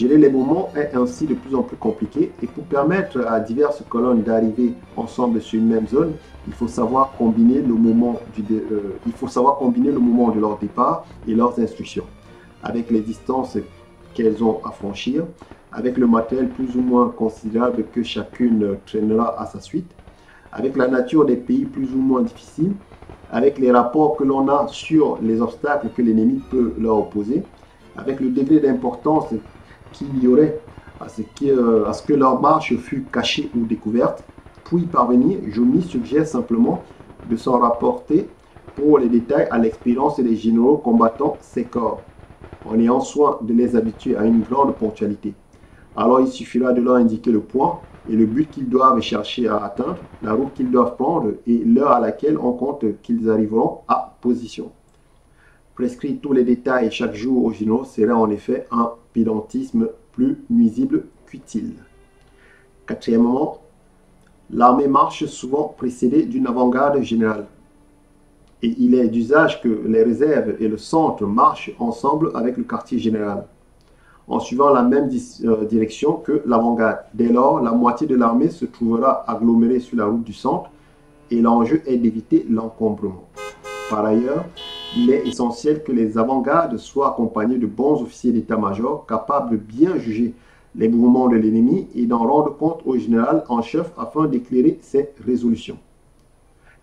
Gérer les mouvements est ainsi de plus en plus compliqué et pour permettre à diverses colonnes d'arriver ensemble sur une même zone, il faut savoir combiner le moment de leur départ et leurs instructions, avec les distances qu'elles ont à franchir, avec le matériel plus ou moins considérable que chacune traînera à sa suite, avec la nature des pays plus ou moins difficiles, avec les rapports que l'on a sur les obstacles que l'ennemi peut leur opposer, avec le degré d'importance qu'il y aurait à ce que leur marche fût cachée ou découverte. Pour y parvenir, Jomini suggère simplement de s'en rapporter pour les détails à l'expérience des généraux combattant ces corps, en ayant soin de les habituer à une grande ponctualité. Alors il suffira de leur indiquer le point et le but qu'ils doivent chercher à atteindre, la route qu'ils doivent prendre et l'heure à laquelle on compte qu'ils arriveront à position. Prescrire tous les détails chaque jour aux généraux serait en effet un pédantisme plus nuisible qu'utile. Quatrièmement, l'armée marche souvent précédée d'une avant-garde générale. Et il est d'usage que les réserves et le centre marchent ensemble avec le quartier général, en suivant la même direction que l'avant-garde. Dès lors, la moitié de l'armée se trouvera agglomérée sur la route du centre et l'enjeu est d'éviter l'encombrement. Par ailleurs, il est essentiel que les avant-gardes soient accompagnés de bons officiers d'état-major capables de bien juger les mouvements de l'ennemi et d'en rendre compte au général en chef afin d'éclairer ses résolutions.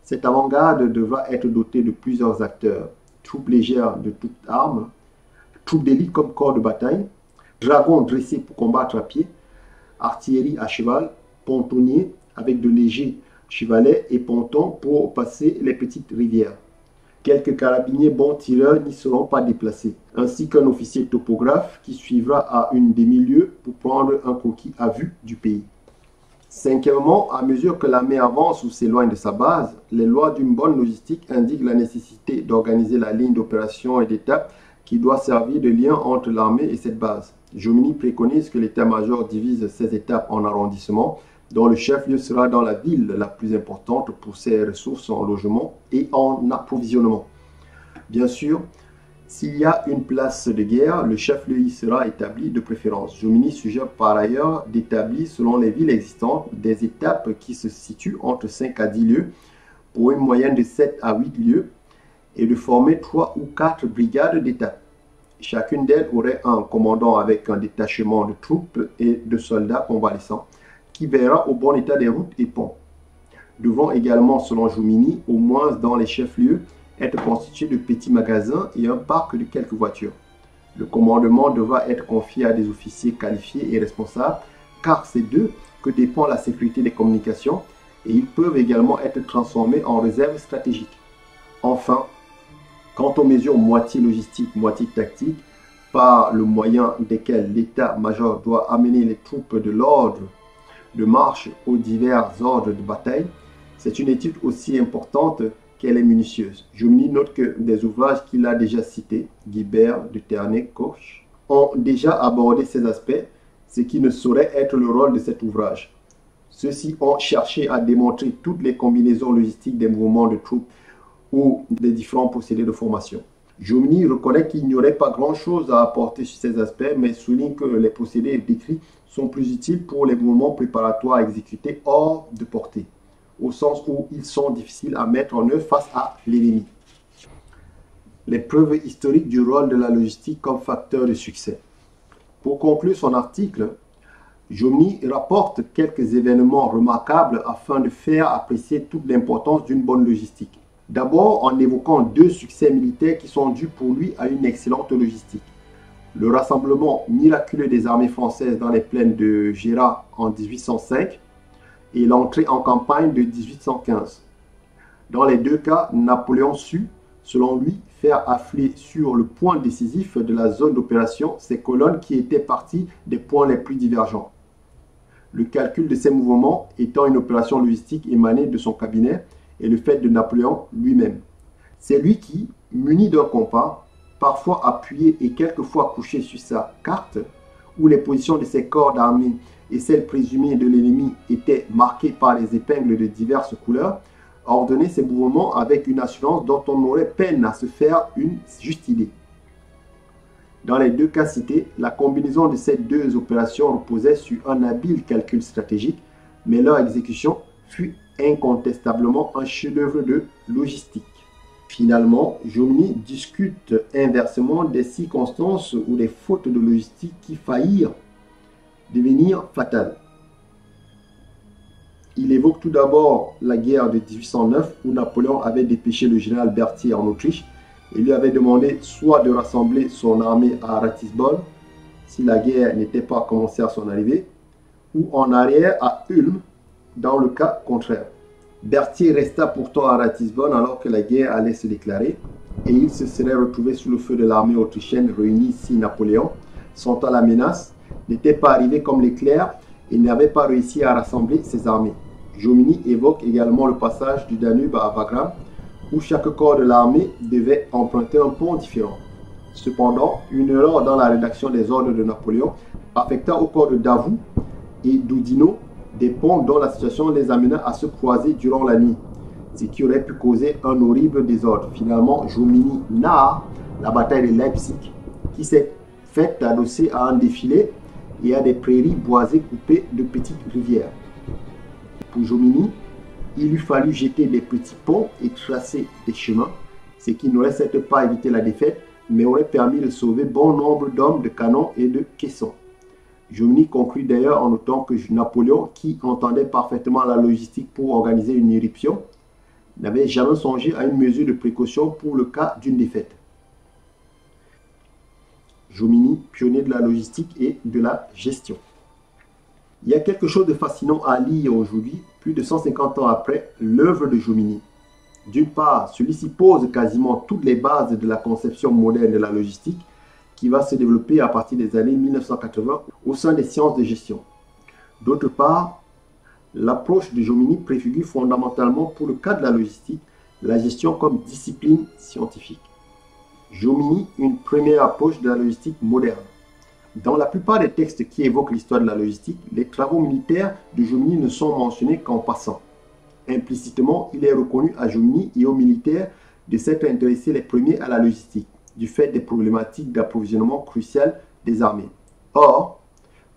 Cette avant-garde devra être dotée de plusieurs acteurs: troupes légères de toutes armes, troupes d'élite comme corps de bataille, dragons dressés pour combattre à pied, artillerie à cheval, pontonniers avec de légers chevalets et pontons pour passer les petites rivières. Quelques carabiniers bons tireurs n'y seront pas déplacés, ainsi qu'un officier topographe qui suivra à une demi-lieue pour prendre un croquis à vue du pays. Cinquièmement, à mesure que l'armée avance ou s'éloigne de sa base, les lois d'une bonne logistique indiquent la nécessité d'organiser la ligne d'opération et d'étape qui doit servir de lien entre l'armée et cette base. Jomini préconise que l'état-major divise ces étapes en arrondissements, dont le chef-lieu sera dans la ville la plus importante pour ses ressources en logement et en approvisionnement. Bien sûr, s'il y a une place de guerre, le chef-lieu y sera établi de préférence. Jomini suggère par ailleurs d'établir, selon les villes existantes, des étapes qui se situent entre 5 à 10 lieues pour une moyenne de 7 à 8 lieues et de former 3 ou 4 brigades d'étapes. Chacune d'elles aurait un commandant avec un détachement de troupes et de soldats convalescents qui verra au bon état des routes et ponts. Devront également, selon Jomini, au moins dans les chefs-lieux, être constitués de petits magasins et un parc de quelques voitures. Le commandement devra être confié à des officiers qualifiés et responsables, car c'est d'eux que dépend la sécurité des communications et ils peuvent également être transformés en réserve stratégique. Enfin, quant aux mesures moitié logistiques, moitié tactiques, par le moyen desquelles l'état-major doit amener les troupes de l'ordre de marche aux divers ordres de bataille, c'est une étude aussi importante qu'elle est minutieuse. Jomini note que des ouvrages qu'il a déjà cités, Guibert, de Ternay, Koch, ont déjà abordé ces aspects, ce qui ne saurait être le rôle de cet ouvrage. Ceux-ci ont cherché à démontrer toutes les combinaisons logistiques des mouvements de troupes ou des différents procédés de formation. Jomini reconnaît qu'il n'y aurait pas grand-chose à apporter sur ces aspects, mais souligne que les procédés décrits sont plus utiles pour les mouvements préparatoires exécutés hors de portée, au sens où ils sont difficiles à mettre en œuvre face à l'ennemi. Les preuves historiques du rôle de la logistique comme facteur de succès. Pour conclure son article, Jomini rapporte quelques événements remarquables afin de faire apprécier toute l'importance d'une bonne logistique. D'abord en évoquant 2 succès militaires qui sont dus pour lui à une excellente logistique. Le rassemblement miraculeux des armées françaises dans les plaines de Gérard en 1805 et l'entrée en campagne de 1815. Dans les 2 cas, Napoléon sut, selon lui, faire affler sur le point décisif de la zone d'opération ces colonnes qui étaient parties des points les plus divergents. Le calcul de ces mouvements étant une opération logistique émanée de son cabinet et le fait de Napoléon lui-même. C'est lui qui, muni d'un compas, parfois appuyé et quelquefois couché sur sa carte, où les positions de ses corps d'armée et celles présumées de l'ennemi étaient marquées par les épingles de diverses couleurs, ordonnait ces mouvements avec une assurance dont on aurait peine à se faire une juste idée. Dans les deux cas cités, la combinaison de ces deux opérations reposait sur un habile calcul stratégique, mais leur exécution fut incontestablement un chef-d'œuvre de logistique. Finalement, Jomini discute inversement des circonstances ou des fautes de logistique qui faillirent devenir fatales. Il évoque tout d'abord la guerre de 1809 où Napoléon avait dépêché le général Berthier en Autriche et lui avait demandé soit de rassembler son armée à Ratisbonne si la guerre n'était pas commencée à son arrivée, ou en arrière à Ulm dans le cas contraire. Berthier resta pourtant à Ratisbonne alors que la guerre allait se déclarer et il se serait retrouvé sous le feu de l'armée autrichienne réunie si Napoléon, sentant la menace, n'était pas arrivé comme l'éclair et n'avait pas réussi à rassembler ses armées. Jomini évoque également le passage du Danube à Wagram où chaque corps de l'armée devait emprunter un pont différent. Cependant, une erreur dans la rédaction des ordres de Napoléon affecta au corps de Davout et d'Oudinot des ponts dont la situation les amena à se croiser durant la nuit, ce qui aurait pu causer un horrible désordre. Finalement, Jomini narre la bataille de Leipzig, qui s'est faite adossée à un défilé et à des prairies boisées coupées de petites rivières. Pour Jomini, il eût fallu jeter des petits ponts et tracer des chemins, ce qui n'aurait certes pas évité la défaite, mais aurait permis de sauver bon nombre d'hommes, de canons et de caissons. Jomini conclut d'ailleurs en notant que Napoléon, qui entendait parfaitement la logistique pour organiser une éruption, n'avait jamais songé à une mesure de précaution pour le cas d'une défaite. Jomini, pionnier de la logistique et de la gestion. Il y a quelque chose de fascinant à lire aujourd'hui, plus de 150 ans après, l'œuvre de Jomini. D'une part, celui-ci pose quasiment toutes les bases de la conception moderne de la logistique qui va se développer à partir des années 1980 au sein des sciences de gestion. D'autre part, l'approche de Jomini préfigure fondamentalement pour le cas de la logistique, la gestion comme discipline scientifique. Jomini, une première approche de la logistique moderne. Dans la plupart des textes qui évoquent l'histoire de la logistique, les travaux militaires de Jomini ne sont mentionnés qu'en passant. Implicitement, il est reconnu à Jomini et aux militaires de s'être intéressés les premiers à la logistique, du fait des problématiques d'approvisionnement cruciales des armées. Or,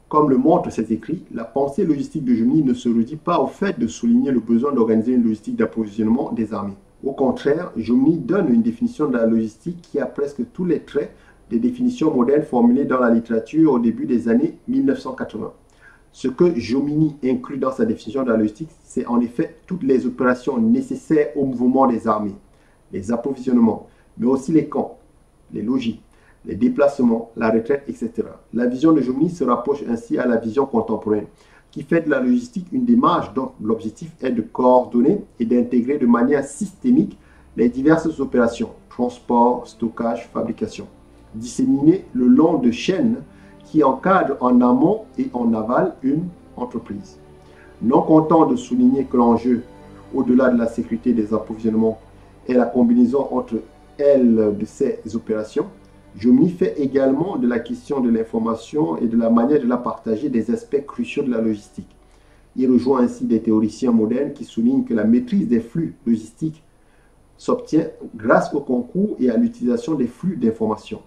comme le montrent ses écrits, la pensée logistique de Jomini ne se réduit pas au fait de souligner le besoin d'organiser une logistique d'approvisionnement des armées. Au contraire, Jomini donne une définition de la logistique qui a presque tous les traits des définitions modernes formulées dans la littérature au début des années 1980. Ce que Jomini inclut dans sa définition de la logistique, c'est en effet toutes les opérations nécessaires au mouvement des armées, les approvisionnements, mais aussi les camps, les logis, les déplacements, la retraite, etc. La vision de Jomini se rapproche ainsi à la vision contemporaine, qui fait de la logistique une démarche dont l'objectif est de coordonner et d'intégrer de manière systémique les diverses opérations, transport, stockage, fabrication, disséminées le long de chaînes qui encadrent en amont et en aval une entreprise. Non content de souligner que l'enjeu, au-delà de la sécurité des approvisionnements, est la combinaison entre elles de ces opérations, Jomini fait également de la question de l'information et de la manière de la partager des aspects cruciaux de la logistique. Il rejoint ainsi des théoriciens modernes qui soulignent que la maîtrise des flux logistiques s'obtient grâce au concours et à l'utilisation des flux d'informations.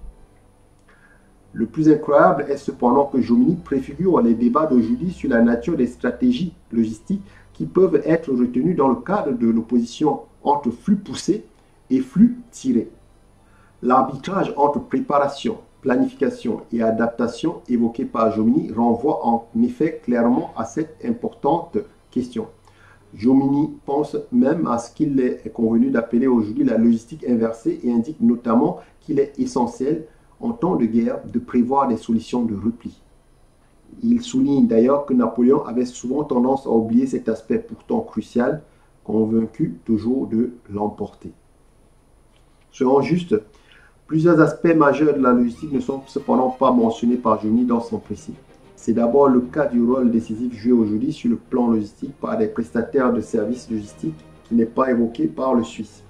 Le plus incroyable est cependant que Jomini préfigure les débats d'aujourd'hui sur la nature des stratégies logistiques qui peuvent être retenues dans le cadre de l'opposition entre flux poussés et flux tirés. L'arbitrage entre préparation, planification et adaptation évoqué par Jomini renvoie en effet clairement à cette importante question. Jomini pense même à ce qu'il est convenu d'appeler aujourd'hui la logistique inversée et indique notamment qu'il est essentiel en temps de guerre de prévoir des solutions de repli. Il souligne d'ailleurs que Napoléon avait souvent tendance à oublier cet aspect pourtant crucial, convaincu toujours de l'emporter. Selon Juste, plusieurs aspects majeurs de la logistique ne sont cependant pas mentionnés par Jomini dans son précis. C'est d'abord le cas du rôle décisif joué aujourd'hui sur le plan logistique par des prestataires de services logistiques qui n'est pas évoqué par le Suisse.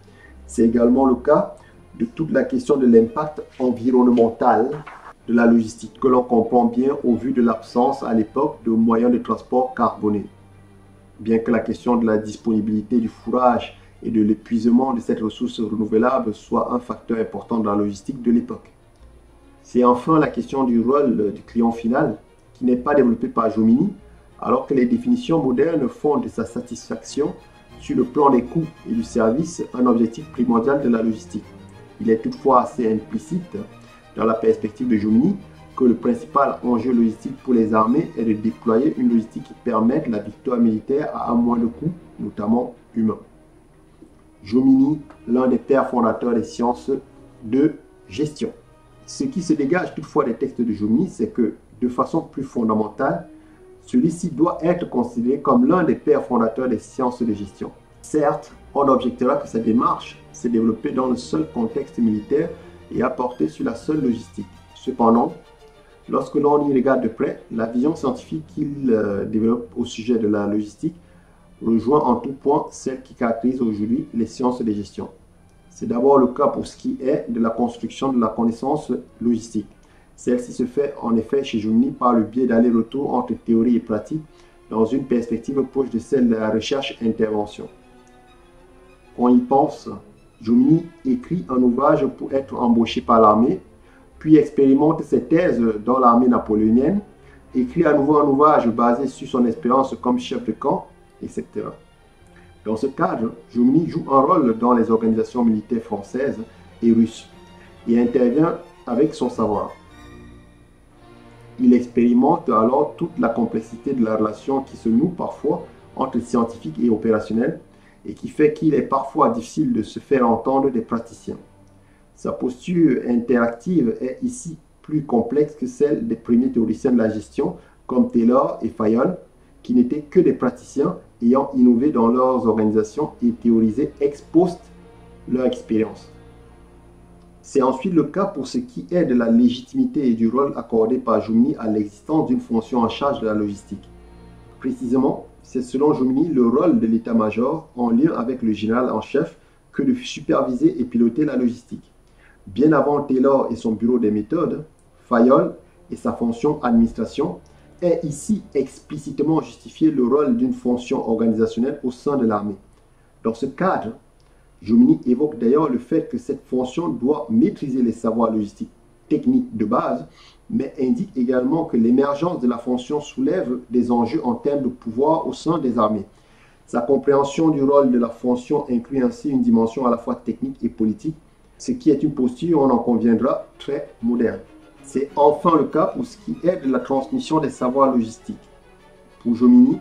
C'est également le cas de toute la question de l'impact environnemental de la logistique que l'on comprend bien au vu de l'absence à l'époque de moyens de transport carbonés. Bien que la question de la disponibilité du fourrage et de l'épuisement de cette ressource renouvelable soit un facteur important dans la logistique de l'époque. C'est enfin la question du rôle du client final, qui n'est pas développé par Jomini, alors que les définitions modernes font de sa satisfaction sur le plan des coûts et du service un objectif primordial de la logistique. Il est toutefois assez implicite dans la perspective de Jomini que le principal enjeu logistique pour les armées est de déployer une logistique qui permette la victoire militaire à un moindre coût, notamment humain. Jomini, l'un des pères fondateurs des sciences de gestion. Ce qui se dégage toutefois des textes de Jomini, c'est que, de façon plus fondamentale, celui-ci doit être considéré comme l'un des pères fondateurs des sciences de gestion. Certes, on objectera que sa démarche s'est développée dans le seul contexte militaire et a porté sur la seule logistique. Cependant, lorsque l'on y regarde de près, la vision scientifique qu'il développe au sujet de la logistique rejoint en tout point celle qui caractérise aujourd'hui les sciences de gestion. C'est d'abord le cas pour ce qui est de la construction de la connaissance logistique. Celle-ci se fait en effet chez Jomini par le biais d'aller-retour entre théorie et pratique dans une perspective proche de celle de la recherche-intervention. On y pense, Jomini écrit un ouvrage pour être embauché par l'armée, puis expérimente ses thèses dans l'armée napoléonienne, écrit à nouveau un ouvrage basé sur son expérience comme chef de camp, etc. Dans ce cadre, Jomini joue un rôle dans les organisations militaires françaises et russes et intervient avec son savoir. Il expérimente alors toute la complexité de la relation qui se noue parfois entre scientifiques et opérationnels et qui fait qu'il est parfois difficile de se faire entendre des praticiens. Sa posture interactive est ici plus complexe que celle des premiers théoriciens de la gestion comme Taylor et Fayol, qui n'étaient que des praticiens ayant innové dans leurs organisations et théorisé ex post leur expérience. C'est ensuite le cas pour ce qui est de la légitimité et du rôle accordé par Jomini à l'existence d'une fonction en charge de la logistique. Précisément, c'est selon Jomini le rôle de l'état-major en lien avec le général en chef que de superviser et piloter la logistique. Bien avant Taylor et son bureau des méthodes, Fayol et sa fonction administration est ici explicitement justifié le rôle d'une fonction organisationnelle au sein de l'armée. Dans ce cadre, Jomini évoque d'ailleurs le fait que cette fonction doit maîtriser les savoirs logistiques techniques de base, mais indique également que l'émergence de la fonction soulève des enjeux en termes de pouvoir au sein des armées. Sa compréhension du rôle de la fonction inclut ainsi une dimension à la fois technique et politique, ce qui est une posture, on en conviendra, très moderne. C'est enfin le cas pour ce qui est de la transmission des savoirs logistiques. Pour Jomini,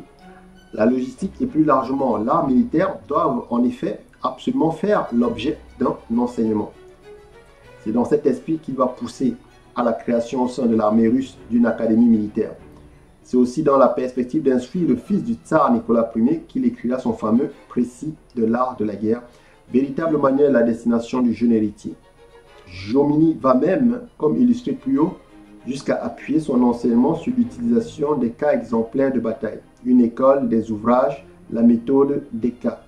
la logistique et plus largement l'art militaire doivent en effet absolument faire l'objet d'un enseignement. C'est dans cet esprit qu'il va pousser à la création au sein de l'armée russe d'une académie militaire. C'est aussi dans la perspective d'instruire le fils du tsar Nicolas Ier qu'il écrira son fameux Précis de l'art de la guerre, véritable manuel à destination du jeune héritier. Jomini va même, comme illustré plus haut, jusqu'à appuyer son enseignement sur l'utilisation des cas exemplaires de bataille, une école, des ouvrages, la méthode des cas.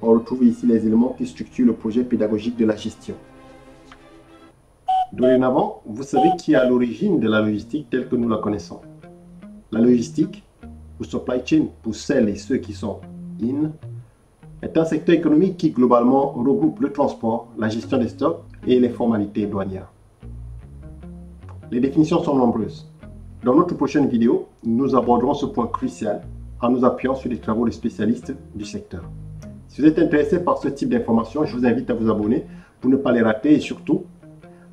On retrouve ici les éléments qui structurent le projet pédagogique de la gestion. Dorénavant, vous savez qui est à l'origine de la logistique telle que nous la connaissons. La logistique, ou supply chain pour celles et ceux qui sont in, est un secteur économique qui globalement regroupe le transport, la gestion des stocks et les formalités douanières. Les définitions sont nombreuses. Dans notre prochaine vidéo, nous aborderons ce point crucial en nous appuyant sur les travaux de spécialistes du secteur. Si vous êtes intéressé par ce type d'informations, je vous invite à vous abonner pour ne pas les rater et surtout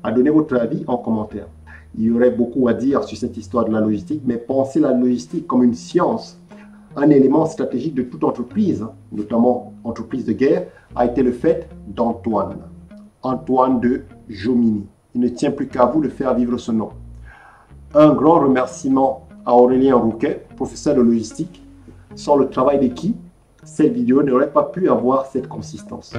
à donner votre avis en commentaire. Il y aurait beaucoup à dire sur cette histoire de la logistique, mais pensez la logistique comme une science, un élément stratégique de toute entreprise, notamment entreprise de guerre, a été le fait d'Antoine. Antoine de Jomini. Il ne tient plus qu'à vous de faire vivre ce nom. Un grand remerciement à Aurélien Rouquet, professeur de logistique. Sans le travail de qui cette vidéo n'aurait pas pu avoir cette consistance.